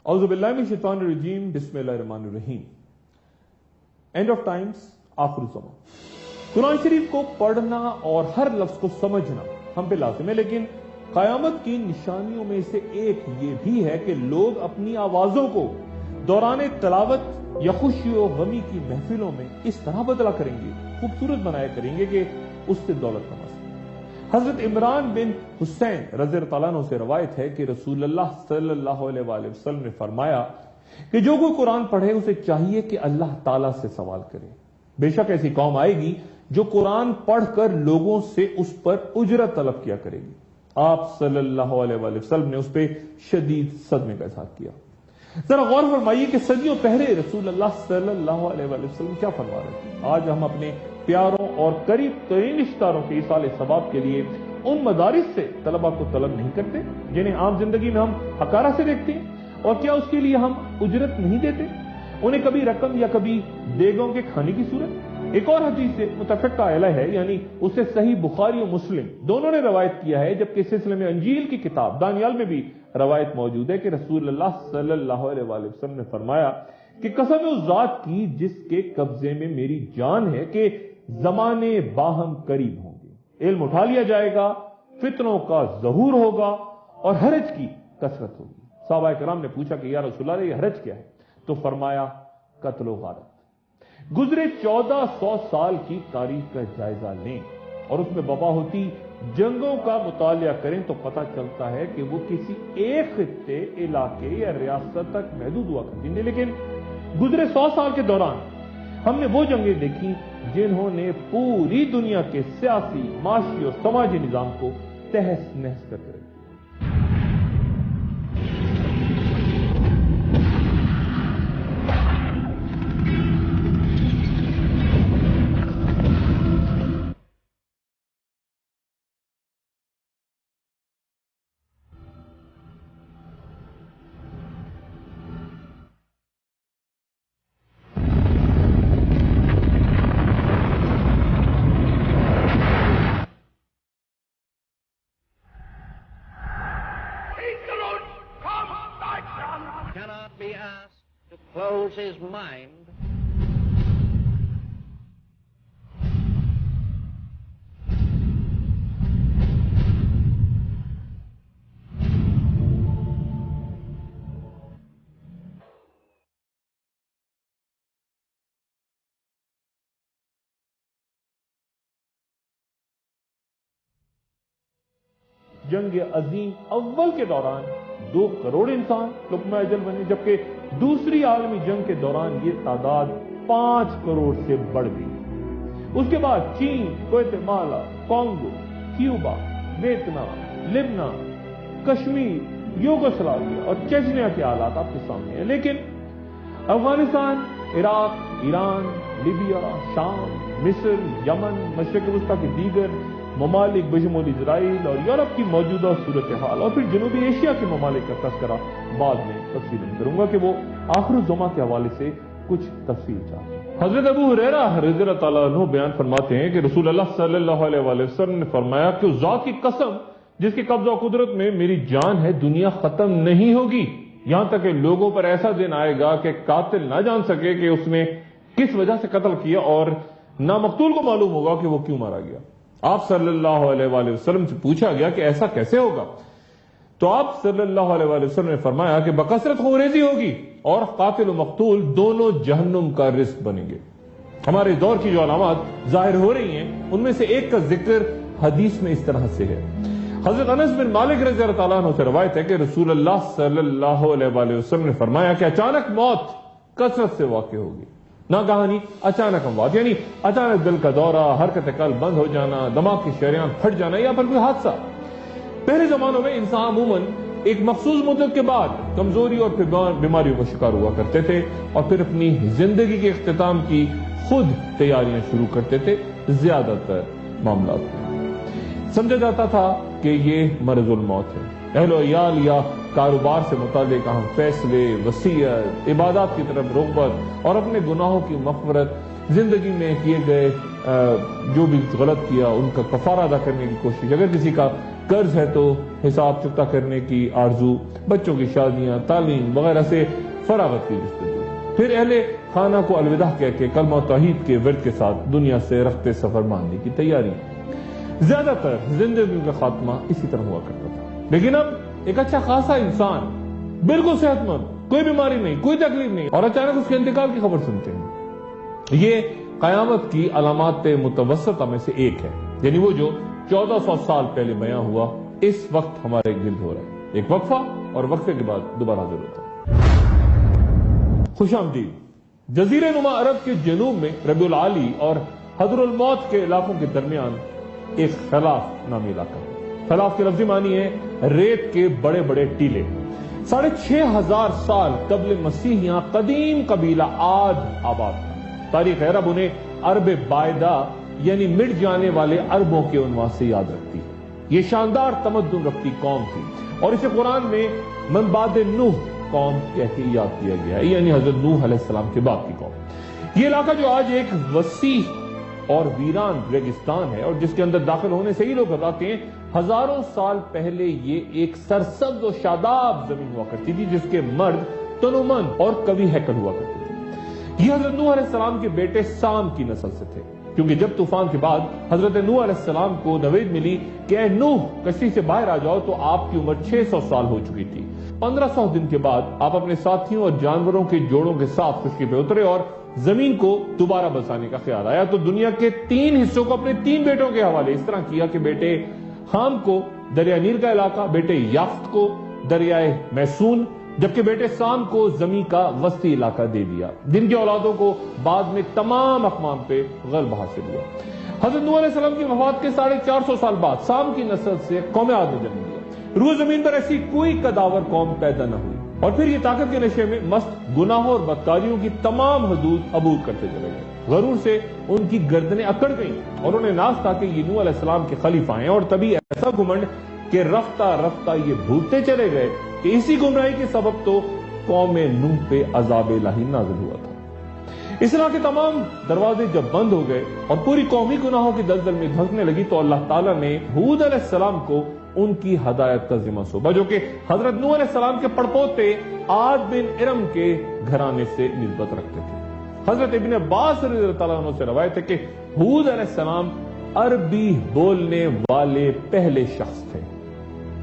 اعوذ باللہ من الشیطان الرجیم، بسم اللہ الرحمن الرحیم۔ اینڈ آف ٹائمز، آخر الزمان۔ قرآن شریف کو پڑھنا اور ہر لفظ کو سمجھنا ہم پہ لازم ہے، لیکن قیامت کی نشانیوں میں سے ایک یہ بھی ہے کہ لوگ اپنی آوازوں کو دوران تلاوت یا خوشی و غمی کی محفلوں میں اس طرح بدلا کریں گے، خوبصورت بنایا کریں گے کہ اس سے دولت کما سکیں۔ حضرت عمران بن حسین رضی اللہ عنہ سے روایت ہے کہ رسول اللہ صلی اللہ علیہ وآلہ وسلم نے فرمایا کہ جو کوئی قرآن پڑھے اسے چاہیے کہ اللہ تعالیٰ سے سوال کرے۔ بے شک ایسی قوم آئے گی جو قرآن پڑھ کر لوگوں سے اس پر اجرت طلب کیا کرے گی۔ آپ صلی اللہ علیہ وآلہ وسلم نے اس پہ شدید صدمے کا اظہار کیا۔ ذرا غور فرمائیے کہ صدیوں پہلے رسول اللہ صلی اللہ علیہ وآلہ وسلم کیا فرما رہے تھے۔ آج ہم اپنے پیاروں اور قریب ترین رشتہ داروں کے ایصال ثواب کے لیے ان مدارس سے طلبہ کو طلب نہیں کرتے جنہیں عام زندگی میں ہم حقارہ سے دیکھتے ہیں، اور کیا اس کے لیے ہم اجرت نہیں دیتے، انہیں کبھی رقم یا کبھی دیگوں کے کھانے کی صورت۔ ایک اور حدیث سے متفقہ علیہ ہے، یعنی اسے صحیح بخاری و مسلم دونوں نے روایت کیا ہے، جبکہ اس سلسلے میں انجیل کی کتاب دانیال میں بھی روایت موجود ہے کہ رسول اللہ صلی اللہ علیہ وآلہ وسلم نے فرمایا کہ قسم اس ذات کی جس کے قبضے میں میری جان ہے کہ زمانے باہم قریب ہوں گے، علم اٹھا لیا جائے گا، فتنوں کا ظہور ہوگا اور حرج کی کثرت ہوگی۔ صحابہ کرام نے پوچھا کہ یا رسول اللہ یہ حرج کیا ہے؟ تو فرمایا قتل و غارت۔ گزرے 1400 سال کی تاریخ کا جائزہ لیں اور اس میں وبا ہوتی جنگوں کا مطالعہ کریں تو پتہ چلتا ہے کہ وہ کسی ایک خطے، علاقے یا ریاست تک محدود ہوا کرتی تھیں، لیکن گزرے 100 سال کے دوران ہم نے وہ جنگیں دیکھی جنہوں نے پوری دنیا کے سیاسی، معاشی اور سماجی نظام کو تہس نہس کر کے رکھ دیا۔ Cannot be asked to close his mind. جنگ عظیم اول کے دوران 2 کروڑ انسان لقمہ اجل بنے، جبکہ دوسری عالمی جنگ کے دوران یہ تعداد 5 کروڑ سے بڑھ گئی۔ اس کے بعد چین، گواتیمالا، کانگو، کیوبا، ویتنام، لبنان، کشمیر، یوگوسلاویا اور چیچنیا کے حالات آپ کے سامنے ہیں، لیکن افغانستان، عراق، ایران، لیبیا، شام، مصر، یمن، مشرق وسطیٰ کے دیگر ممالک بشمول اسرائیل اور یورپ کی موجودہ صورتحال اور پھر جنوبی ایشیا کے ممالک کا تذکرہ بعد میں تفصیل کروں گا کہ وہ آخر الزماں کے حوالے سے کچھ تفصیل چاہتے ہیں۔ حضرت ابو ہریرہ رضی اللہ تعالیٰ عنہ بیان فرماتے ہیں کہ رسول اللہ صلی اللہ علیہ وآلہ وسلم نے فرمایا کہ اس ذات کی قسم جس کے قبضہ و قدرت میں میری جان ہے، دنیا ختم نہیں ہوگی یہاں تک کہ لوگوں پر ایسا دن آئے گا کہ قاتل نہ جان سکے کہ اس نے کس وجہ سے قتل کیا، اور نہ مقتول کو معلوم ہوگا کہ وہ کیوں مارا گیا۔ آپ صلی اللہ علیہ وآلہ وسلم سے پوچھا گیا کہ ایسا کیسے ہوگا؟ تو آپ صلی اللہ علیہ وآلہ وسلم نے فرمایا کہ بکثرت خونریزی ہوگی اور قاتل و مقتول دونوں جہنم کا رزق بنیں گے۔ ہمارے دور کی جو علامات ظاہر ہو رہی ہیں ان میں سے ایک کا ذکر حدیث میں اس طرح سے ہے۔ حضرت انس بن مالک رضی اللہ تعالیٰ عنہ سے روایت ہے کہ رسول اللہ صلی اللہ علیہ وآلہ وسلم نے فرمایا کہ اچانک موت کثرت سے واقع ہوگی۔ نہ کہانی اچانک اموات، یعنی اچانک دل کا دورہ، حرکت قلب بند ہو جانا، دماغ کی شریان پھٹ جانا یا پھر کوئی حادثہ۔ پہلے زمانوں میں انسان عموماً ایک مخصوص مدت کے بعد کمزوری اور پھر بیماریوں کا شکار ہوا کرتے تھے اور پھر اپنی زندگی کے اختتام کی خود تیاریاں شروع کرتے تھے۔ زیادہ تر معاملات میں سمجھا جاتا تھا کہ یہ مرض الموت ہے۔ اہل و عیال یا کاروبار سے متعلق اہم فیصلے، وصیت، عبادات کی طرف رغبت اور اپنے گناہوں کی مغفرت، زندگی میں کیے گئے جو بھی غلط کیا ان کا کفارہ ادا کرنے کی کوشش، اگر کسی کا قرض ہے تو حساب چکتا کرنے کی آرزو، بچوں کی شادیاں، تعلیم وغیرہ سے فراغت کی جستجو، پھر اہل خانہ کو الوداع کہہ کے کلمہ توحید کے ورد کے ساتھ دنیا سے رخت سفر باندھنے کی تیاری۔ زیادہ تر زندگی کا خاتمہ اسی طرح ہوا کرتا تھا، لیکن اب ایک اچھا خاصا انسان، بالکل صحت مند، کوئی بیماری نہیں، کوئی تکلیف نہیں، اور اچانک اس کے انتقال کی خبر سنتے ہیں۔ یہ قیامت کی علامات متوسطہ میں سے ایک ہے، یعنی وہ جو 1400 سال پہلے بیان ہوا اس وقت ہمارے گرد ہو رہا ہے۔ ایک وقفہ، اور وقفے کے بعد دوبارہ حاضر ہوتا ہے۔ خوش آمدید۔ جزیرہ نما عرب کے جنوب میں ربیع العالی اور حضر الموت کے علاقوں کے درمیان ایک خلاف نامی علاقہ ہے۔ خلاف کے لفظی معنی ہے ریت کے بڑے بڑے ٹیلے۔ 6500 سال قبل مسیح یہاں قدیم قبیلہ عاد آباد تھا۔ تاریخ عرب انہیں عرب بائدہ یعنی مٹ جانے والے عربوں کے عنوان سے یاد رکھتی ہے۔ یہ شاندار تمدن رکھتی قوم تھی، اور اسے قرآن میں من بعد نوح قوم کہہ کے یاد کیا گیا ہے، یعنی حضرت نوح علیہ السلام کے بعد کی قوم۔ یہ علاقہ جو آج ایک وسیع اور ویران ریگستان ہے، اور جس کے اندر داخل ہونے سے ہی لوگ بتاتے ہیں ہزاروں سال پہلے یہ ایک سرسبز و شاداب زمین ہوا کرتی تھی، جس کے مرد تنومند اور قوی ہیکل ہوا کرتے تھے۔ یہ حضرت نوح علیہ السلام کے بیٹے سام کی نسل سے تھے، کیونکہ جب طوفان کے بعد حضرت نوح علیہ السلام کو نوید ملی کہ اے نوح کشتی سے باہر آ جاؤ، تو آپ کی عمر 600 سال ہو چکی تھی۔ 1500 دن کے بعد آپ اپنے ساتھیوں اور جانوروں کے جوڑوں کے ساتھ خشکی پہ اترے، اور زمین کو دوبارہ بسانے کا خیال آیا تو دنیا کے 3 حصوں کو اپنے 3 بیٹوں کے حوالے اس طرح کیا کہ بیٹے حام کو دریا نیل کا علاقہ، بیٹے یافت کو دریائے میسون، جبکہ بیٹے سام کو زمین کا وسطی علاقہ دے دیا، جن کی اولادوں کو بعد میں تمام اقوام پہ غلبہ حاصل ہوا۔ حضرت نوح علیہ السلام کی وفات کے 450 سال بعد سام کی نسل سے قوم عاد نے جنم لیا۔ روح زمین پر ایسی کوئی قداور قوم پیدا نہ ہوئی، اور پھر یہ طاقت کے نشے میں مست گناہوں اور بدکاریوں کی تمام حدود عبور کرتے چلے گئے۔ غرور سے ان کی گردنیں اکڑ گئیں، اور انہیں ناز تھا کہ یہ نوح علیہ السلام کے خلیفہ ہیں، اور تبھی ایسا گھمنڈ کہ رفتہ رفتہ یہ بھولتے چلے گئے کہ اسی گمراہی کے سبب تو قوم نوح پہ عذاب الہی نازل ہوا تھا۔ اس طرح کے تمام دروازے جب بند ہو گئے اور پوری قومی گناہوں کی دلدل میں دھنسنے لگی، تو اللہ تعالیٰ نے ہود علیہ السلام کو ان کی ہدایت کا ذمہ سونپا، جو کہ حضرت نوح علیہ السلام کے پڑپوتے عاد بن ارم کے گھرانے سے نسبت رکھتے تھے۔ حضرت ابن عباس رضی اللہ تعالیٰ عنہ سے روایت ہے کہ ہود علیہ السلام عربی بولنے والے پہلے شخص تھے۔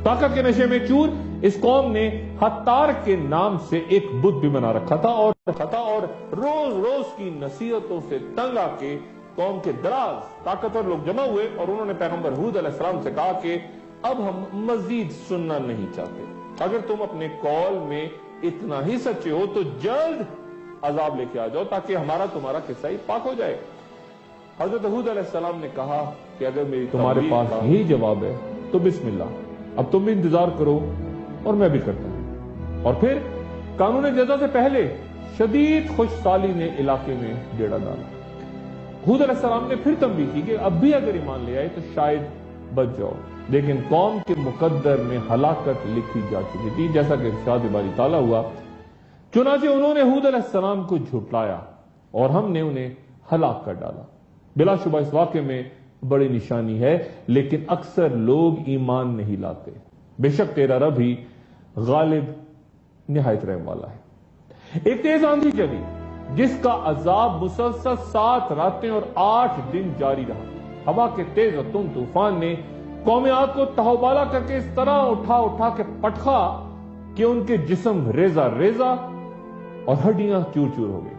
طاقت کے نشے میں چور اس قوم نے حتار کے نام سے ایک بت بھی بنا رکھا تھا، اور روز روز کی نصیحتوں سے تنگ آ کے قوم کے دراز طاقتور لوگ جمع ہوئے، اور انہوں نے پیغمبر ہود علیہ السلام سے کہا کہ اب ہم مزید سننا نہیں چاہتے، اگر تم اپنے قول میں اتنا ہی سچے ہو تو جلد عذاب لے کے آ جاؤ تاکہ ہمارا تمہارا قصہ ہی پاک ہو جائے۔ حضرت ہود علیہ السلام نے کہا کہ اگر میری تمہارے پاس یہی جواب ہے تو بسم اللہ، اب تم بھی انتظار کرو اور میں بھی کرتا ہوں۔ اور پھر قانون جزا سے پہلے شدید خوش سالی نے علاقے میں ڈیڑا ڈالا۔ ہود علیہ السلام نے پھر تنبیہ کی کہ اب بھی اگر ایمان لے آئے تو شاید بچ جاؤ، لیکن قوم کے مقدر میں ہلاکت لکھی جا چکی تھی، جیسا کہ ارشاد باری تعالیٰ ہوا، چنانچہ انہوں نے ہود علیہ السلام کو جھٹلایا اور ہم نے انہیں ہلاک کر ڈالا۔ بلا شبہ اس واقعے میں بڑی نشانی ہے، لیکن اکثر لوگ ایمان نہیں لاتے۔ بے شک تیرا رب ہی غالب نہایت رحم والا ہے۔ ایک تیز آندھی چلی جس کا عذاب مسلسل 7 راتیں اور 8 دن جاری رہا۔ ہوا کے تیز اور تند طوفان نے قوم عاد کو تہوبالا کر کے اس طرح اٹھا کے پٹخا کہ ان کے جسم ریزہ ریزہ اور ہڈیاں چور چور ہو گئی۔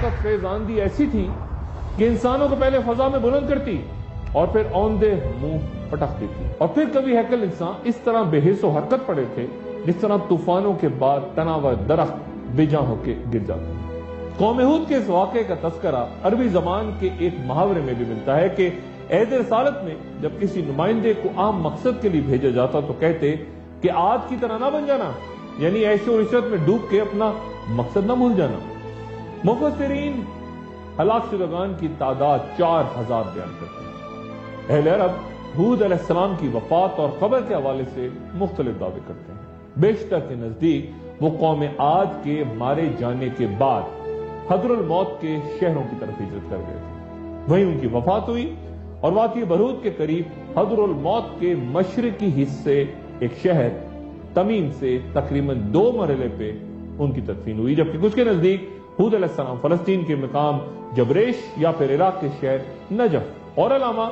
طاقت خیز آندھی ایسی تھی کہ انسانوں کو پہلے فضا میں بلند کرتی اور پھر اوندے منہ پٹکتی تھی، اور پھر کبھی ہیکل انسان اس طرح بے حس و حرکت پڑے تھے جس طرح طوفانوں کے بعد تنا ہوا درخت بے جان ہو کے گر جاتا ہے۔ قوم ہود کے اس واقعے کا تذکرہ عربی زبان کے ایک محاورے میں بھی ملتا ہے کہ عہد رسالت میں جب کسی نمائندے کو عام مقصد کے لیے بھیجا جاتا تو کہتے کہ عاد کی طرح نہ بن جانا، یعنی عیش و عشرت میں ڈوب کے اپنا مقصد نہ بھول جانا۔ مفسرین ہلاک شدگان کی تعداد 4000 بیان کرتے ہیں۔ اہل عرب ہود علیہ السلام کی وفات اور قبر کے حوالے سے مختلف دعوے کرتے ہیں۔ بیشتر کے نزدیک وہ قوم عاد کے مارے جانے کے بعد حضر الموت کے شہروں کی طرف ہجرت کر گئے تھے، وہیں ان کی وفات ہوئی اور واقعی برہوت کے قریب حضر الموت کے مشرقی حصے ایک شہر تمیم سے تقریباً 2 مرحلے پہ ان کی تدفین ہوئی، جبکہ کچھ کے نزدیک ہود علیہ السلام فلسطین کے مقام جبریش یا پھر عراق کے شہر نجف۔ اور علامہ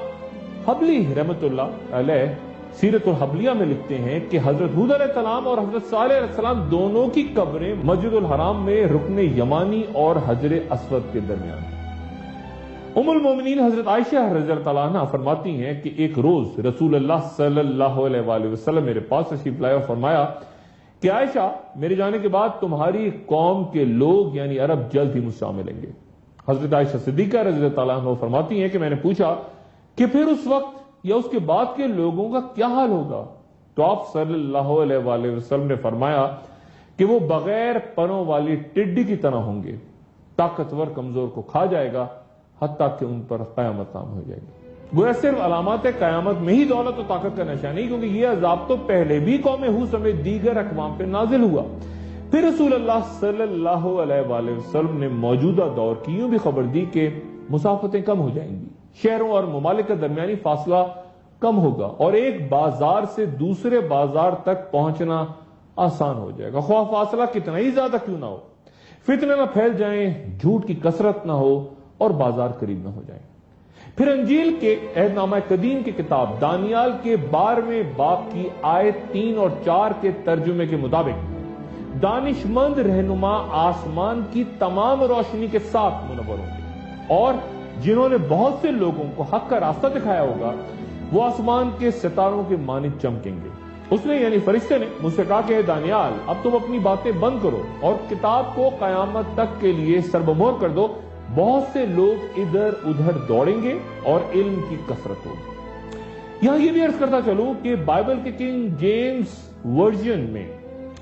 حبلی رحمۃ اللہ علیہ سیرت الحبلیہ میں لکھتے ہیں کہ حضرت ہود علیہ السلام اور حضرت صالح علیہ السلام دونوں کی قبریں مسجد الحرام میں رکن یمانی اور حجر اسود کے درمیان ہیں۔ ام المومنین حضرت عائشہ رضی اللہ عنہا فرماتی ہیں کہ ایک روز رسول اللہ صلی اللہ علیہ وآلہ وسلم میرے پاس تشریف لائے اور فرمایا کہ عائشہ، میرے جانے کے بعد تمہاری قوم کے لوگ یعنی عرب جلد ہی مجھ سے ملیں گے۔ حضرت عائشہ صدیقہ رضی اللہ عنہا فرماتی ہیں کہ میں نے پوچھا کہ پھر اس وقت یا اس کے بعد کے لوگوں کا کیا حال ہوگا؟ تو آپ صلی اللہ علیہ وآلہ وسلم نے فرمایا کہ وہ بغیر پروں والی ٹڈی کی طرح ہوں گے، طاقتور کمزور کو کھا جائے گا حتیٰ کہ ان پر قیامت عام ہو جائے گی۔ وہ صرف علامات قیامت میں ہی دولت و طاقت کا نشان نہیں، کیونکہ یہ عذاب تو پہلے بھی قوم ہود سمیت دیگر اقوام پہ نازل ہوا۔ پھر رسول اللہ صلی اللہ علیہ وآلہ وسلم نے موجودہ دور کی یوں بھی خبر دی کہ مسافتیں کم ہو جائیں گی، شہروں اور ممالک کا درمیانی فاصلہ کم ہوگا اور ایک بازار سے دوسرے بازار تک پہنچنا آسان ہو جائے گا، خواہ فاصلہ کتنا ہی زیادہ کیوں نہ ہو۔ فتنے نہ پھیل جائیں، جھوٹ کی کثرت نہ ہو اور بازار قریب نہ ہو جائیں۔ پھر انجیل کے عہد نامہ قدیم کی کتاب دانیال کے 12ویں باب کی آیت 3 اور 4 کے ترجمے کے مطابق دانش مند رہنما آسمان کی تمام روشنی کے ساتھ منور ہوں گے، اور جنہوں نے بہت سے لوگوں کو حق کا راستہ دکھایا ہوگا وہ آسمان کے ستاروں کے مانند چمکیں گے۔ اس نے یعنی فرشتے نے مجھ سے کہا کہ اے دانیال، اب تم اپنی باتیں بند کرو اور کتاب کو قیامت تک کے لیے سربمہر کر دو، بہت سے لوگ ادھر ادھر دوڑیں گے اور علم کی کثرت ہوگی۔ یہاں یہ بھی عرض کرتا چلوں کہ بائبل کے کنگ جیمز ورژن میں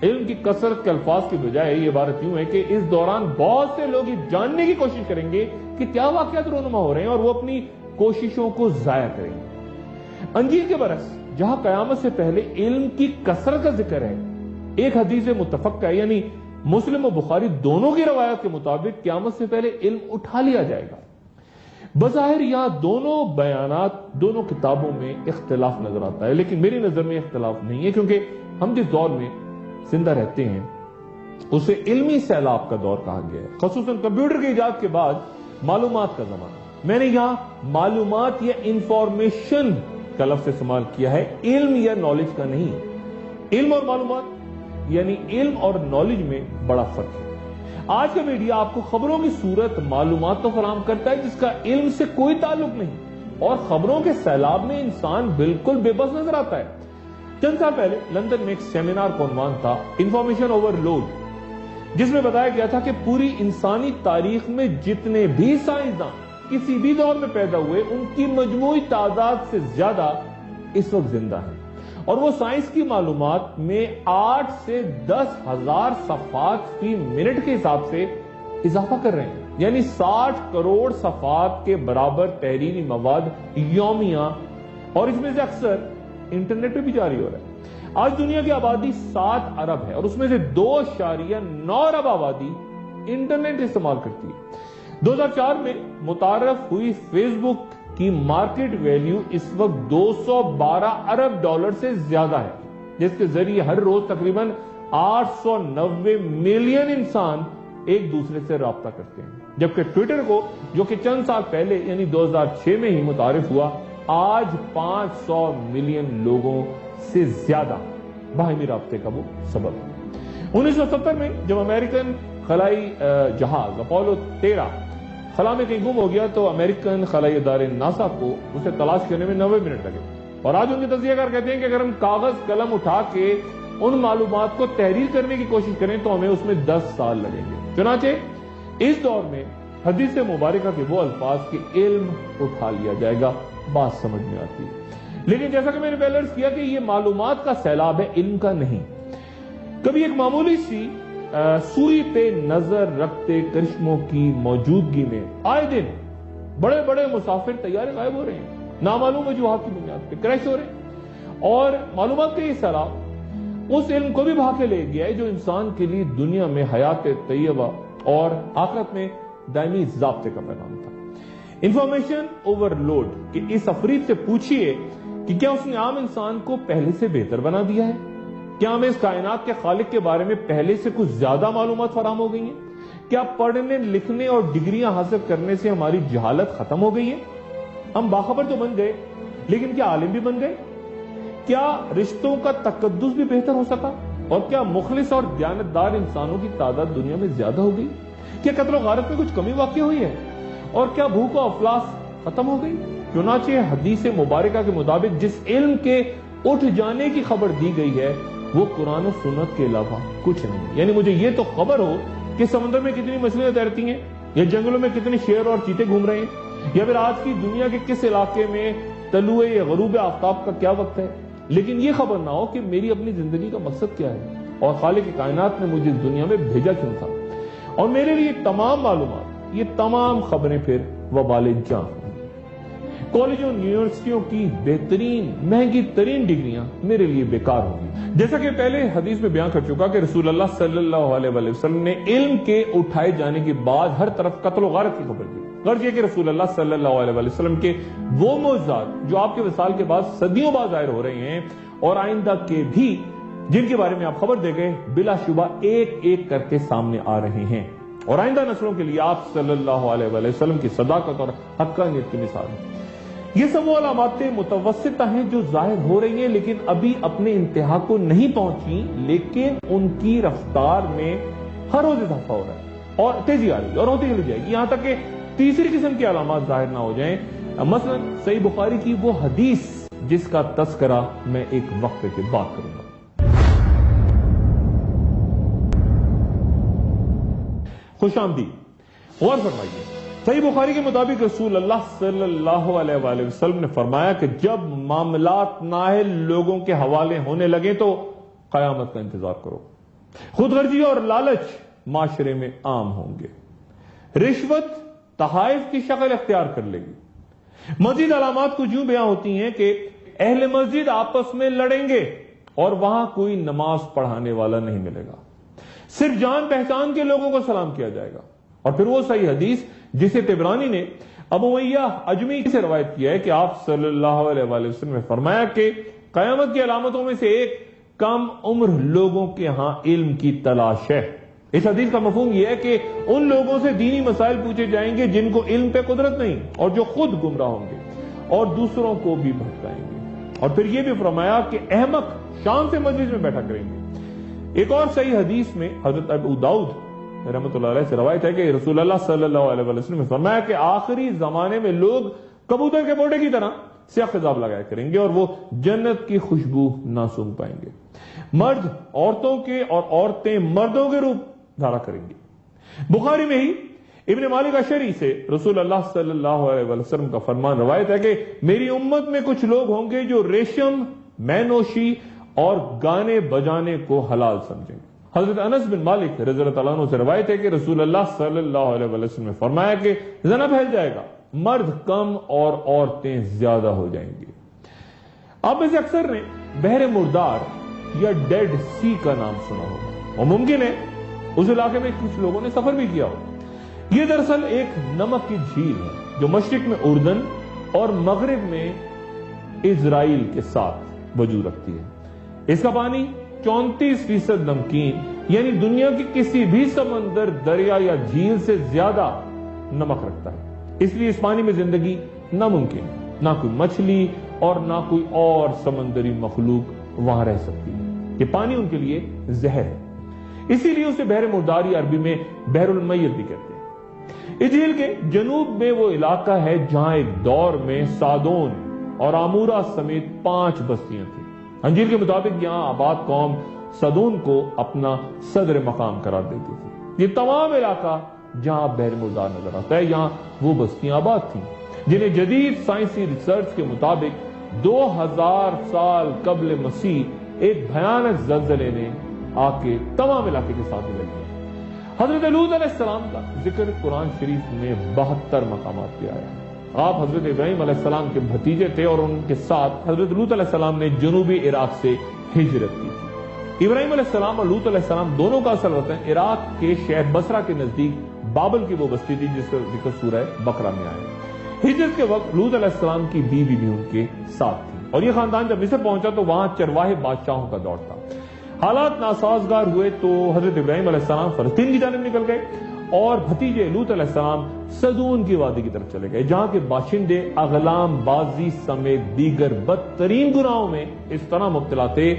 علم کی کثرت کے الفاظ کی بجائے یہ عبارت یوں ہے کہ اس دوران بہت سے لوگ یہ جاننے کی کوشش کریں گے کہ کیا واقعات رونما ہو رہے ہیں اور وہ اپنی کوششوں کو ضائع کریں گے۔ انجیل کے برعکس جہاں قیامت سے پہلے علم کی کثرت کا ذکر ہے، ایک حدیث متفق ہے یعنی مسلم و بخاری دونوں کی روایت کے مطابق قیامت سے پہلے علم اٹھا لیا جائے گا۔ بظاہر یہاں دونوں بیانات دونوں کتابوں میں اختلاف نظر آتا ہے، لیکن میری نظر میں اختلاف نہیں ہے، کیونکہ ہم جس دور میں زندہ رہتے ہیں اسے علمی سیلاب کا دور کہا گیا ہے، خصوصاً کمپیوٹر کی ایجاد کے بعد معلومات کا زمانہ۔ میں نے یہاں معلومات یا انفارمیشن کا لفظ استعمال کیا ہے، علم یا نالج کا نہیں۔ علم اور معلومات یعنی علم اور نالج میں بڑا فرق ہے۔ آج کا میڈیا آپ کو خبروں کی صورت معلومات تو فراہم کرتا ہے جس کا علم سے کوئی تعلق نہیں، اور خبروں کے سیلاب میں انسان بالکل بے بس نظر آتا ہے۔ چند سال پہلے لندن میں ایک سیمینار کا عنوان تھا انفارمیشن اوور لوڈ، جس میں بتایا گیا تھا کہ پوری انسانی تاریخ میں جتنے بھی سائنسداں کسی بھی دور میں پیدا ہوئے ان کی مجموعی تعداد سے زیادہ اس وقت زندہ ہیں، اور وہ سائنس کی معلومات میں 8 سے 10,000 صفحات فی منٹ کے حساب سے اضافہ کر رہے ہیں، یعنی 60 کروڑ صفحات کے برابر تحریری مواد یومیہ، اور اس میں سے اکثر انٹرنیٹ پہ بھی جاری ہو رہا ہے۔ آج دنیا کی آبادی 7 ارب ہے اور اس میں سے 2.9 ارب آبادی انٹرنیٹ استعمال کرتی ہے۔ 2004 میں متعارف ہوئی فیس بک کی مارکیٹ ویلیو اس وقت $212 ارب سے زیادہ ہے، جس کے ذریعے ہر روز تقریباً 890 ملین انسان ایک دوسرے سے رابطہ کرتے ہیں، جبکہ ٹویٹر کو جو کہ چند سال پہلے یعنی 2006 میں ہی متعارف ہوا، آج 500 ملین لوگوں سے زیادہ باہمی رابطے کا وہ سبب ہے۔ 1970 میں جب امریکن خلائی جہاز اپولو 13 خلا میں کہیں گم ہو گیا تو امریکن خلائی ادارے ناسا کو اسے تلاش کرنے میں 90 منٹ لگے، اور آج ان کے تجزیہ کار کہتے ہیں کہ اگر ہم کاغذ قلم اٹھا کے ان معلومات کو تحریر کرنے کی کوشش کریں تو ہمیں اس میں 10 سال لگیں گے۔ چنانچہ اس دور میں حدیث مبارکہ کے وہ الفاظ کہ علم اٹھا لیا جائے گا بات سمجھ میں آتی ہے، لیکن جیسا کہ میں نے پہلے عرض کیا کہ یہ معلومات کا سیلاب ہے، علم کا نہیں۔ کبھی ایک معمولی سی سوئی پہ نظر رکھتے کرشموں کی موجودگی میں آئے دن بڑے بڑے مسافر طیارے غائب ہو رہے ہیں، نامعلوم وجوہات کی بنیاد پہ کریش ہو رہے ہیں، اور معلومات کا یہ سیلاب اس علم کو بھی بھا کے لے گیا ہے جو انسان کے لیے دنیا میں حیات طیبہ اور آخرت میں دائمی ضابطے کا پیغام تھا۔ انفارمیشن اوور لوڈ کہ اس افرید سے پوچھئے کہ کیا اس نے عام انسان کو پہلے سے بہتر بنا دیا ہے؟ کیا ہمیں اس کائنات کے خالق کے بارے میں پہلے سے کچھ زیادہ معلومات فراہم ہو گئی ہیں؟ کیا پڑھنے لکھنے اور ڈگریاں حاصل کرنے سے ہماری جہالت ختم ہو گئی ہے؟ ہم باخبر تو بن گئے، لیکن کیا عالم بھی بن گئے؟ کیا رشتوں کا تقدس بھی بہتر ہو سکا؟ اور کیا مخلص اور دیانتدار انسانوں کی تعداد دنیا میں زیادہ ہو گئی؟ کیا قتل و غارت میں کچھ کمی واقع ہوئی ہے؟ اور کیا بھوک و افلاس ختم ہو گئی؟ چنانچہ حدیث مبارکہ کے مطابق جس علم کے اٹھ جانے کی خبر دی گئی ہے وہ قرآن و سنت کے علاوہ کچھ نہیں۔ یعنی مجھے یہ تو خبر ہو کہ سمندر میں کتنی مچھلیاں تیرتی ہیں، یا جنگلوں میں کتنے شیر اور چیتے گھوم رہے ہیں، یا پھر آج کی دنیا کے کس علاقے میں طلوع یا غروب آفتاب کا کیا وقت ہے، لیکن یہ خبر نہ ہو کہ میری اپنی زندگی کا مقصد کیا ہے اور خالق کائنات نے مجھے اس دنیا میں بھیجا کیوں تھا۔ اور میرے لیے تمام معلومات، یہ تمام خبریں پھر وبال جان ہوں۔ کالجوں یونیورسٹیوں کی بہترین مہنگی ترین ڈگریاں میرے لیے بیکار ہوں گی۔ جیسا کہ پہلے حدیث میں بیان کر چکا کہ رسول اللہ صلی اللہ علیہ وسلم نے علم کے اٹھائے جانے کے بعد ہر طرف قتل و غارت کی خبر دی۔ غرض یہ کہ رسول اللہ صلی اللہ علیہ وسلم کے وہ معجزات جو آپ کے وصال کے بعد صدیوں بعد ظاہر ہو رہے ہیں، اور آئندہ کے بھی جن کے بارے میں آپ خبر دے گئے، بلا شبہ ایک ایک کر کے سامنے آ رہے ہیں، اور آئندہ نسلوں کے لیے آپ صلی اللہ علیہ وسلم کی صداقت اور حقانیت کی مثال ہے۔ یہ سب وہ علامات متوسطہ ہیں جو ظاہر ہو رہی ہیں، لیکن ابھی اپنے انتہا کو نہیں پہنچی، لیکن ان کی رفتار میں ہر روز اضافہ ہو رہا ہے اور تیزی آ رہی ہے اور ہوتی چلی جائے گی، یہاں تک کہ تیسری قسم کی علامات ظاہر نہ ہو جائیں۔ مثلا صحیح بخاری کی وہ حدیث جس کا تذکرہ میں ایک وقفے کے بعد کروں گا۔ خوش آمدید، غور فرمائیے۔ صحیح بخاری کے مطابق رسول اللہ صلی اللہ علیہ وآلہ وسلم نے فرمایا کہ جب معاملات نااہل لوگوں کے حوالے ہونے لگے تو قیامت کا انتظار کرو۔ خود غرضی اور لالچ معاشرے میں عام ہوں گے، رشوت تحائف کی شکل اختیار کر لے گی۔ مزید علامات کچھ یوں بیان ہوتی ہیں کہ اہل مسجد آپس میں لڑیں گے اور وہاں کوئی نماز پڑھانے والا نہیں ملے گا، صرف جان پہچان کے لوگوں کو سلام کیا جائے گا۔ اور پھر وہ صحیح حدیث جسے طبرانی نے ابو امیہ اجمی سے روایت کیا ہے کہ آپ صلی اللہ علیہ وآلہ وسلم نے فرمایا کہ قیامت کی علامتوں میں سے ایک کم عمر لوگوں کے ہاں علم کی تلاش ہے۔ اس حدیث کا مفہوم یہ ہے کہ ان لوگوں سے دینی مسائل پوچھے جائیں گے جن کو علم پہ قدرت نہیں، اور جو خود گمراہ ہوں گے اور دوسروں کو بھی بھٹکائیں گے۔ اور پھر یہ بھی فرمایا کہ احمق شان سے مجلس میں بیٹھا کریں گے۔ ایک اور صحیح حدیث میں حضرت ابو داؤد رحمۃ اللہ علیہ سے روایت ہے کہ رسول اللہ صلی اللہ علیہ وسلم نے فرمایا کہ آخری زمانے میں لوگ کبوتر کے بوٹے کی طرح سیاہ خضاب لگایا کریں گے اور وہ جنت کی خوشبو نہ سونگھ پائیں گے۔ مرد عورتوں کے اور عورتیں مردوں کے روپ دھارا کریں گی۔ بخاری میں ہی ابن مالک اشعری سے رسول اللہ صلی اللہ علیہ وسلم کا فرمان روایت ہے کہ میری امت میں کچھ لوگ ہوں گے جو ریشم، مینوشی اور گانے بجانے کو حلال سمجھیں گے۔ حضرت انس بن مالک رضی اللہ عنہ سے روایت ہے کہ رسول اللہ صلی اللہ علیہ وسلم نے فرمایا کہ زنا پھیل جائے گا، مرد کم اور عورتیں زیادہ ہو جائیں گی۔ آپ میں سے اکثر نے بحر مردار یا ڈیڈ سی کا نام سنا ہوگا، اور ممکن ہے اس علاقے میں کچھ لوگوں نے سفر بھی کیا ہو۔ یہ دراصل ایک نمک کی جھیل ہے جو مشرق میں اردن اور مغرب میں اسرائیل کے ساتھ وجود رکھتی ہے۔ اس کا پانی 34% نمکین، یعنی دنیا کی کسی بھی سمندر، دریا یا جھیل سے زیادہ نمک رکھتا ہے۔ اس لیے اس پانی میں زندگی ناممکن ہے، نہ کوئی مچھلی اور نہ کوئی اور سمندری مخلوق وہاں رہ سکتی ہے۔ یہ پانی ان کے لیے زہر ہے۔ اسی لیے اسے بحر مردار یا عربی میں بحر المیت بھی کہتے ہیں۔ اس جھیل کے جنوب میں وہ علاقہ ہے جہاں ایک دور میں سادون اور آمورا سمیت 5 بستیاں تھیں۔ انجیل کے مطابق یہاں آباد قوم سادون کو اپنا صدر مقام قرار دیتی تھی۔ یہ تمام علاقہ جہاں بحر مردار نظر آتا ہے، یہاں وہ بستیاں آباد تھیں جنہیں جدید سائنسی ریسرچ کے مطابق 2000 سال قبل مسیح ایک بھیانک زلزلے نے آ کے تمام علاقے کے ساتھ ملا دیا۔ حضرت لوط علیہ السلام کا ذکر قرآن شریف میں 72 مقامات پہ آیا ہے۔ آپ حضرت ابراہیم علیہ السلام کے بھتیجے تھے اور ان کے ساتھ حضرت لوط علیہ السلام نے جنوبی عراق سے ہجرت کی تھی۔ ابراہیم علیہ السلام اور لوط علیہ السلام دونوں کا اصل وطن عراق کے شہر بصرہ کے نزدیک بابل کی وہ بستی تھی جس کا ذکر سورہ بقرہ میں آیا۔ ہجرت کے وقت لوط علیہ السلام کی بیوی بھی ان کے ساتھ تھی، اور یہ خاندان جب مصر پہنچا تو وہاں چرواہے بادشاہوں کا دور تھا۔ حالات ناسازگار ہوئے تو حضرت ابراہیم علیہ السلام فلسطین کی جانب نکل گئے اور بھتیجے لوط علیہ السلام سدون کی وادی کی طرف چلے گئے، جہاں کے باشندے اغلام بازی سمیت دیگر بدترین گناہوں میں اس طرح مبتلا تھے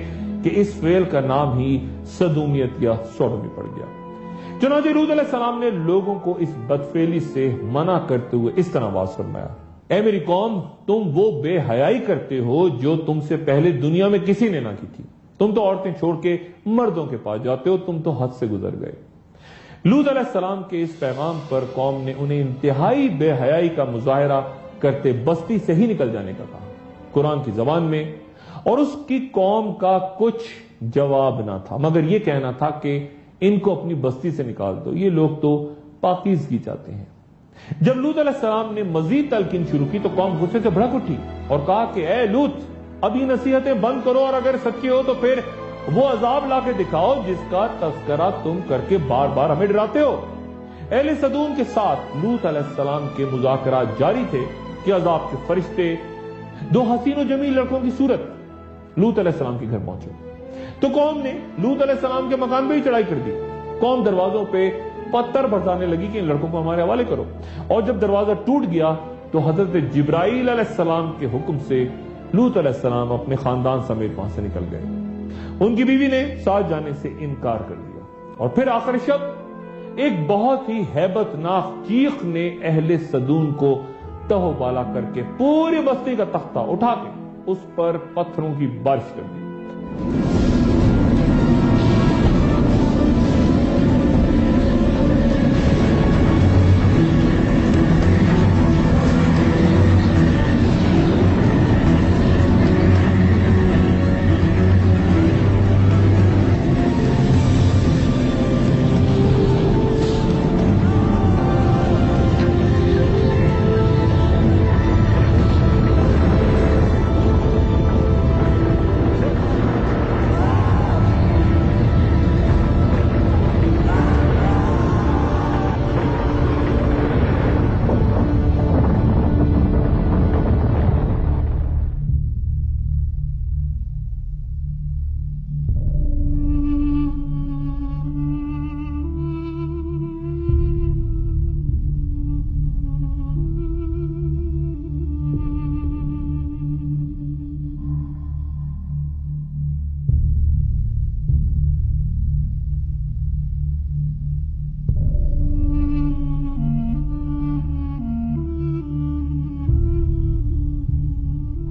کہ اس فعل کا نام ہی سدومیت یا سوڈومی پڑ گیا۔ چنانچہ لوط علیہ السلام نے لوگوں کو اس بدفعلی سے منع کرتے ہوئے اس طرح آواز فرمایا، اے میری قوم، تم وہ بے حیائی کرتے ہو جو تم سے پہلے دنیا میں کسی نے نہ کی تھی۔ تم تو عورتیں چھوڑ کے مردوں کے پاس جاتے ہو، تم تو حد سے گزر گئے۔ لوط علیہ السلام کے اس پیغام پر قوم نے انہیں انتہائی بے حیائی کا مظاہرہ کرتے بستی سے ہی نکل جانے کا کہا، قرآن کی زبان میں، اور اس کی قوم کا کچھ جواب نہ تھا مگر یہ کہنا تھا کہ ان کو اپنی بستی سے نکال دو، یہ لوگ تو پاکیزگی چاہتے ہیں۔ جب لوط علیہ السلام نے مزید تلقین شروع کی تو قوم غصے سے بھڑک اٹھی اور کہا کہ اے لوط، اب یہ نصیحتیں بند کرو، اور اگر سچے ہو تو پھر وہ عذاب لا کے دکھاؤ جس کا تذکرہ تم کر کے بار بار ہمیں ڈراتے ہو۔ اہل سدوم کے ساتھ لوط علیہ السلام کے مذاکرات جاری تھے کہ عذاب کے فرشتے 2 حسین و جمیل لڑکوں کی صورت لوط علیہ السلام کے گھر پہنچے تو قوم نے لوط علیہ السلام کے مکان پہ ہی چڑھائی کر دی۔ قوم دروازوں پہ پتھر برسانے لگی کہ ان لڑکوں کو ہمارے حوالے کرو، اور جب دروازہ ٹوٹ گیا تو حضرت جبرائیل علیہ السلام کے حکم سے لوط علیہ السلام اپنے خاندان سمیت وہاں سے نکل گئے۔ ان کی بیوی نے ساتھ جانے سے انکار کر دیا، اور پھر آخر شب ایک بہت ہی ہیبت ناک چیخ نے اہل سدوم کو تہو بالا کر کے پوری بستی کا تختہ اٹھا کے اس پر پتھروں کی بارش کر دی۔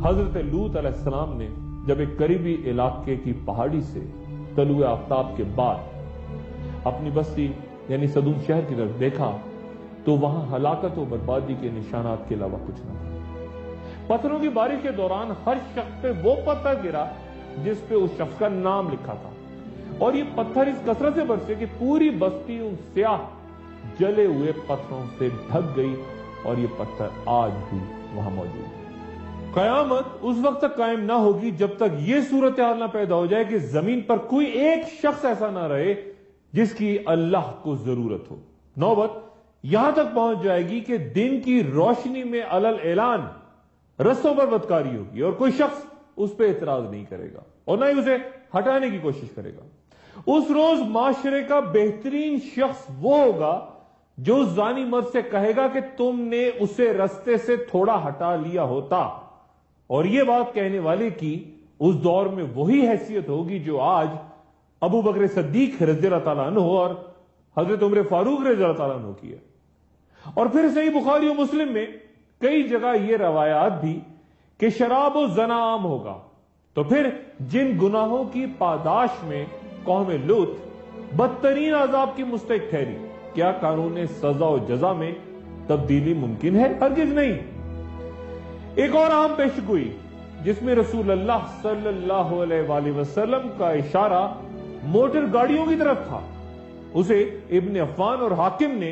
حضرت لوط علیہ السلام نے جب ایک قریبی علاقے کی پہاڑی سے طلوع آفتاب کے بعد اپنی بستی یعنی سدوم شہر کی طرف دیکھا تو وہاں ہلاکت و بربادی کے نشانات کے علاوہ کچھ نہ تھا۔ پتھروں کی بارش کے دوران ہر شخص پہ وہ پتھر گرا جس پہ اس شخص کا نام لکھا تھا، اور یہ پتھر اس کثرت سے برسے کہ پوری بستی ان سیاہ جلے ہوئے پتھروں سے ڈھک گئی، اور یہ پتھر آج بھی وہاں موجود ہے۔ قیامت اس وقت تک قائم نہ ہوگی جب تک یہ صورتحال نہ پیدا ہو جائے کہ زمین پر کوئی ایک شخص ایسا نہ رہے جس کی اللہ کو ضرورت ہو۔ نوبت یہاں تک پہنچ جائے گی کہ دن کی روشنی میں علل اعلان رستوں پر بدکاری ہوگی، اور کوئی شخص اس پہ اعتراض نہیں کرے گا اور نہ ہی اسے ہٹانے کی کوشش کرے گا۔ اس روز معاشرے کا بہترین شخص وہ ہوگا جو زانی مرد سے کہے گا کہ تم نے اسے رستے سے تھوڑا ہٹا لیا ہوتا، اور یہ بات کہنے والے کی اس دور میں وہی حیثیت ہوگی جو آج ابو بکر صدیق رضی اللہ تعالیٰ عنہ اور حضرت عمر فاروق رضی اللہ تعالیٰ عنہ کی ہے. اور پھر صحیح بخاری و مسلم میں کئی جگہ یہ روایات بھی کہ شراب و زنا عام ہوگا تو پھر جن گناہوں کی پاداش میں قوم لوط بدترین عذاب کی مستحق ٹھہری، کیا قانون سزا و جزا میں تبدیلی ممکن ہے؟ ہرگز نہیں. ایک اور عام پیشگوئی جس میں رسول اللہ صلی اللہ علیہ وآلہ وسلم کا اشارہ موٹر گاڑیوں کی طرف تھا، اسے ابن عفان اور حاکم نے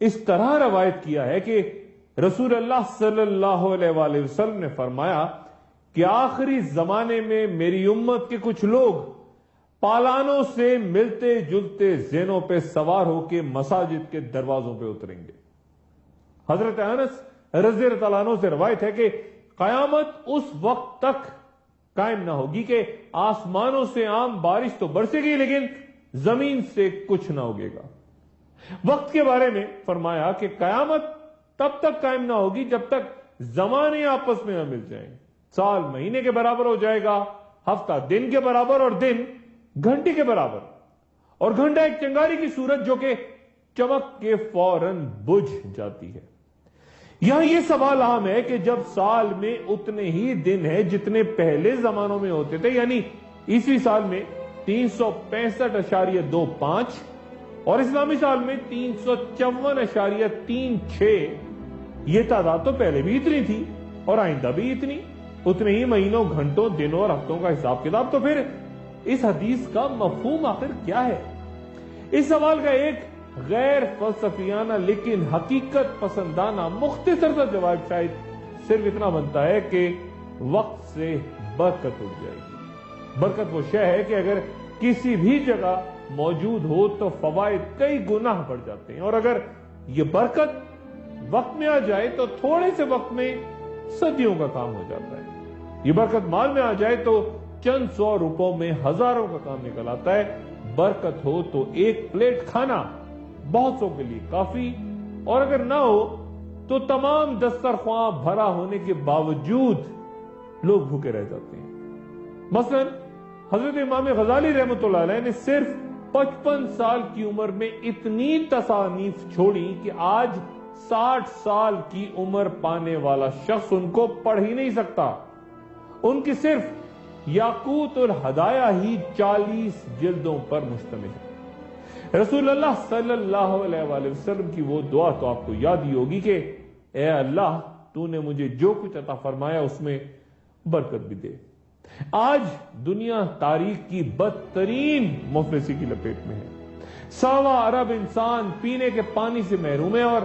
اس طرح روایت کیا ہے کہ رسول اللہ صلی اللہ علیہ وآلہ وسلم نے فرمایا کہ آخری زمانے میں میری امت کے کچھ لوگ پالانوں سے ملتے جلتے زینوں پہ سوار ہو کے مساجد کے دروازوں پہ اتریں گے. حضرت انس رضی اللہ عنہ سے روایت ہے کہ قیامت اس وقت تک قائم نہ ہوگی کہ آسمانوں سے عام بارش تو برسے گی لیکن زمین سے کچھ نہ اگے گا. وقت کے بارے میں فرمایا کہ قیامت تب تک قائم نہ ہوگی جب تک زمانے آپس میں نہ مل جائیں. سال مہینے کے برابر ہو جائے گا، ہفتہ دن کے برابر اور دن گھنٹے کے برابر، اور گھنٹہ ایک چنگاری کی صورت جو کہ چمک کے فوراً بجھ جاتی ہے. یہاں یہ سوال عام ہے کہ جب سال میں اتنے ہی دن ہیں جتنے پہلے زمانوں میں ہوتے تھے، یعنی عیسوی سال میں 365.25 اور اسلامی سال میں 354.36، یہ تعداد تو پہلے بھی اتنی تھی اور آئندہ بھی اتنے ہی مہینوں، گھنٹوں، دنوں اور ہفتوں کا حساب کتاب. تو پھر اس حدیث کا مفہوم آخر کیا ہے؟ اس سوال کا ایک غیر فلسفیانہ لیکن حقیقت پسندانہ مختصر سا جواب شاید صرف اتنا بنتا ہے کہ وقت سے برکت اٹھ جائے گی. برکت وہ شے ہے کہ اگر کسی بھی جگہ موجود ہو تو فوائد کئی گنا بڑھ جاتے ہیں، اور اگر یہ برکت وقت میں آ جائے تو تھوڑے سے وقت میں صدیوں کا کام ہو جاتا ہے. یہ برکت مال میں آ جائے تو چند 100 روپوں میں ہزاروں کا کام نکل آتا ہے. برکت ہو تو ایک پلیٹ کھانا بہت سو کے لیے کافی، اور اگر نہ ہو تو تمام دسترخواں بھرا ہونے کے باوجود لوگ بھوکے رہ جاتے ہیں. مثلا حضرت امام غزالی رحمۃ اللہ علیہ نے صرف 55 سال کی عمر میں اتنی تصانیف چھوڑی کہ آج 60 سال کی عمر پانے والا شخص ان کو پڑھ ہی نہیں سکتا. ان کی صرف یاقوت الہدایہ ہی 40 جلدوں پر مشتمل ہے. رسول اللہ صلی اللہ علیہ وآلہ وسلم کی وہ دعا تو آپ کو یاد ہی ہوگی کہ اے اللہ تو نے مجھے جو کچھ عطا فرمایا اس میں برکت بھی دے. آج دنیا تاریخ کی بدترین مفلسی کی لپیٹ میں ہے. 1.25 ارب انسان پینے کے پانی سے محروم ہے اور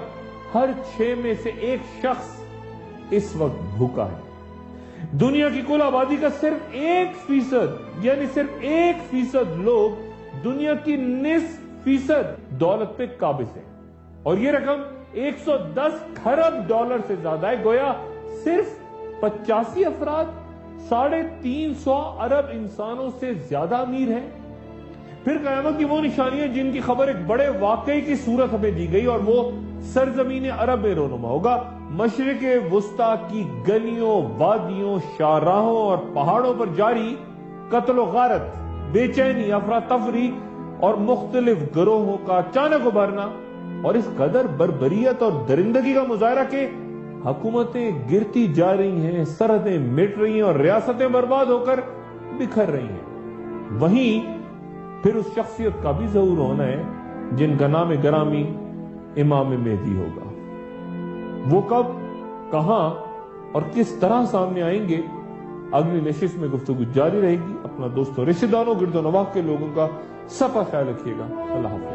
ہر 6 میں سے ایک شخص اس وقت بھوکا ہے. دنیا کی کل آبادی کا صرف 1% یعنی صرف 1% لوگ دنیا کی 90% دولت پہ قابض ہیں، اور یہ رقم 110 کھرب ڈالر سے زیادہ ہے. گویا صرف 85 افراد 350 ارب انسانوں سے زیادہ امیر ہیں. پھر قیامت کی وہ نشانیاں جن کی خبر ایک بڑے واقعے کی صورت ہمیں دی گئی، اور وہ سرزمین عرب میں رونما ہوگا. مشرق وسطی کی گلیوں، وادیوں، شاہراہوں اور پہاڑوں پر جاری قتل و غارت، بے چینی، افراتفری اور مختلف گروہوں کا اچانک ابھرنا، اور اس قدر بربریت اور درندگی کا مظاہرہ کہ حکومتیں گرتی جا رہی ہیں، سرحدیں مٹ رہی ہیں اور ریاستیں برباد ہو کر بکھر رہی ہیں. وہیں پھر اس شخصیت کا بھی ظہور ہونا ہے جن کا نام گرامی امام مہدی ہوگا. وہ کب، کہاں اور کس طرح سامنے آئیں گے، اگلی نشست میں گفتگو جاری رہے گی. اپنا دوستوں، رشتہ داروں، گرد و نواح کے لوگوں کا سب کا خیال رکھیے گا. اللہ حافظ.